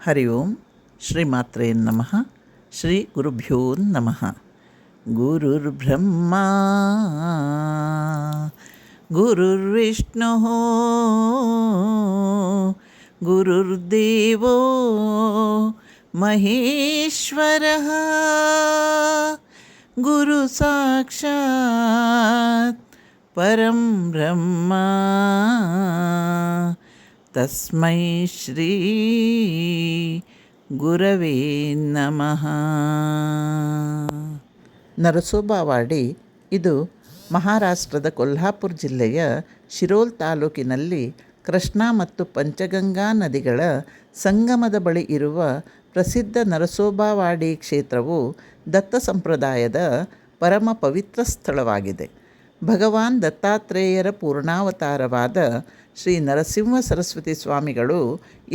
ಹರಿ ಓಂ ಶ್ರೀಮಾತ್ರೇ ನಮಃ. ಶ್ರೀ ಗುರುಭ್ಯೋ ನಮಃ. ಗುರುರ್ಬ್ರಹ್ಮ ಗುರುರ್ವಿಷ್ಣು ಗುರುರ್ದೇವೋ ಮಹೇಶ್ವರಃ ಗುರು ಸಾಕ್ಷಾತ್ ಪರಂ ಬ್ರಹ್ಮ ತಸ್ಮೈ ಶ್ರೀ ಗುರವೇ ನಮಃ. ನರಸೋಬಾವಾಡಿ ಇದು ಮಹಾರಾಷ್ಟ್ರದ ಕೊಲ್ಹಾಪುರ ಜಿಲ್ಲೆಯ ಶಿರೋಲ್ ತಾಲೂಕಿನಲ್ಲಿ ಕೃಷ್ಣಾ ಮತ್ತು ಪಂಚಗಂಗಾ ನದಿಗಳ ಸಂಗಮದ ಬಳಿ ಇರುವ ಪ್ರಸಿದ್ಧ ನರಸೋಬಾವಾಡಿ ಕ್ಷೇತ್ರವು ದತ್ತ ಸಂಪ್ರದಾಯದ ಪರಮ ಪವಿತ್ರ ಸ್ಥಳವಾಗಿದೆ. ಭಗವಾನ್ ದತ್ತಾತ್ರೇಯರ ಪೂರ್ಣಾವತಾರವಾದ ಶ್ರೀ ನರಸಿಂಹ ಸರಸ್ವತಿ ಸ್ವಾಮಿಗಳು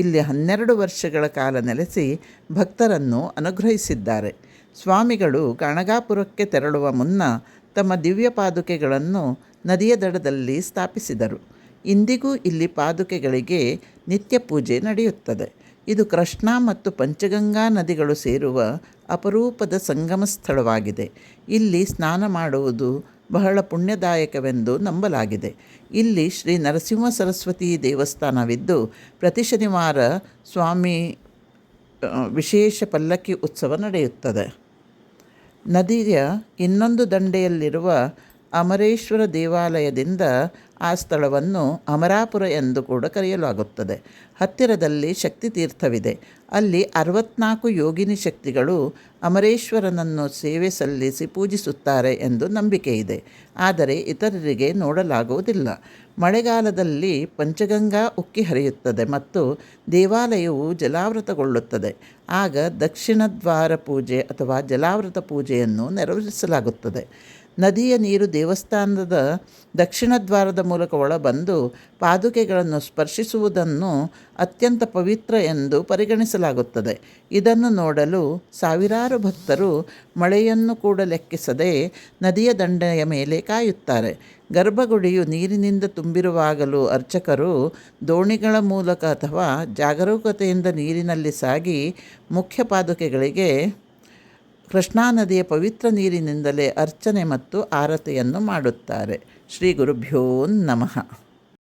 ಇಲ್ಲಿ 12 ವರ್ಷಗಳ ಕಾಲ ನೆಲೆಸಿ ಭಕ್ತರನ್ನು ಅನುಗ್ರಹಿಸಿದ್ದಾರೆ. ಸ್ವಾಮಿಗಳು ಗಣಗಾಪುರಕ್ಕೆ ತೆರಳುವ ಮುನ್ನ ತಮ್ಮ ದಿವ್ಯ ಪಾದುಕೆಗಳನ್ನು ನದಿಯ ದಡದಲ್ಲಿ ಸ್ಥಾಪಿಸಿದರು. ಇಂದಿಗೂ ಇಲ್ಲಿ ಪಾದುಕೆಗಳಿಗೆ ನಿತ್ಯ ಪೂಜೆ ನಡೆಯುತ್ತದೆ. ಇದು ಕೃಷ್ಣಾ ಮತ್ತು ಪಂಚಗಂಗಾ ನದಿಗಳು ಸೇರುವ ಅಪರೂಪದ ಸಂಗಮ ಸ್ಥಳವಾಗಿದೆ. ಇಲ್ಲಿ ಸ್ನಾನ ಮಾಡುವುದು ಬಹಳ ಪುಣ್ಯದಾಯಕವೆಂದು ನಂಬಲಾಗಿದೆ. ಇಲ್ಲಿ ಶ್ರೀ ನರಸಿಂಹ ಸರಸ್ವತಿ ದೇವಸ್ಥಾನವಿದ್ದು ಪ್ರತಿ ಶನಿವಾರ ಸ್ವಾಮಿ ವಿಶೇಷ ಪಲ್ಲಕ್ಕಿ ಉತ್ಸವ ನಡೆಯುತ್ತದೆ. ನದಿಯ ಇನ್ನೊಂದು ದಂಡೆಯಲ್ಲಿರುವ ಅಮರೇಶ್ವರ ದೇವಾಲಯದಿಂದ ಆ ಸ್ಥಳವನ್ನು ಅಮರಾಪುರ ಎಂದು ಕೂಡ ಕರೆಯಲಾಗುತ್ತದೆ. ಹತ್ತಿರದಲ್ಲಿ ಶಕ್ತಿ ತೀರ್ಥವಿದೆ. ಅಲ್ಲಿ 64 ಯೋಗಿನಿ ಶಕ್ತಿಗಳು ಅಮರೇಶ್ವರನನ್ನು ಸೇವೆ ಸಲ್ಲಿಸಿ ಪೂಜಿಸುತ್ತಾರೆ ಎಂದು ನಂಬಿಕೆ ಇದೆ. ಆದರೆ ಇತರರಿಗೆ ನೋಡಲಾಗುವುದಿಲ್ಲ. ಮಳೆಗಾಲದಲ್ಲಿ ಪಂಚಗಂಗಾ ಉಕ್ಕಿ ಹರಿಯುತ್ತದೆ ಮತ್ತು ದೇವಾಲಯವು ಜಲಾವೃತಗೊಳ್ಳುತ್ತದೆ. ಆಗ ದಕ್ಷಿಣ ದ್ವಾರ ಪೂಜೆ ಅಥವಾ ಜಲಾವೃತ ಪೂಜೆಯನ್ನು ನೆರವೇರಿಸಲಾಗುತ್ತದೆ. ನದಿಯ ನೀರು ದೇವಸ್ಥಾನದ ದಕ್ಷಿಣ ದ್ವಾರದ ಮೂಲಕ ಒಳಬಂದು ಪಾದುಕೆಗಳನ್ನು ಸ್ಪರ್ಶಿಸುವುದನ್ನು ಅತ್ಯಂತ ಪವಿತ್ರ ಎಂದು ಪರಿಗಣಿಸಲಾಗುತ್ತದೆ. ಇದನ್ನು ನೋಡಲು ಸಾವಿರಾರು ಭಕ್ತರು ಮಳೆಯನ್ನು ಕೂಡ ಲೆಕ್ಕಿಸದೆ ನದಿಯ ದಂಡೆಯ ಮೇಲೆ ಕಾಯುತ್ತಾರೆ. ಗರ್ಭಗುಡಿಯು ನೀರಿನಿಂದ ತುಂಬಿರುವಾಗಲೂ ಅರ್ಚಕರು ದೋಣಿಗಳ ಮೂಲಕ ಅಥವಾ ಜಾಗರೂಕತೆಯಿಂದ ನೀರಿನಲ್ಲಿ ಸಾಗಿ ಮುಖ್ಯ ಪಾದುಕೆಗಳಿಗೆ ಕೃಷ್ಣಾ ನದಿಯ ಪವಿತ್ರ ನೀರಿನಿಂದಲೇ ಅರ್ಚನೆ ಮತ್ತು ಆರತಿಯನ್ನು ಮಾಡುತ್ತಾರೆ. ಶ್ರೀ ಗುರುಭ್ಯೋ ನಮಃ.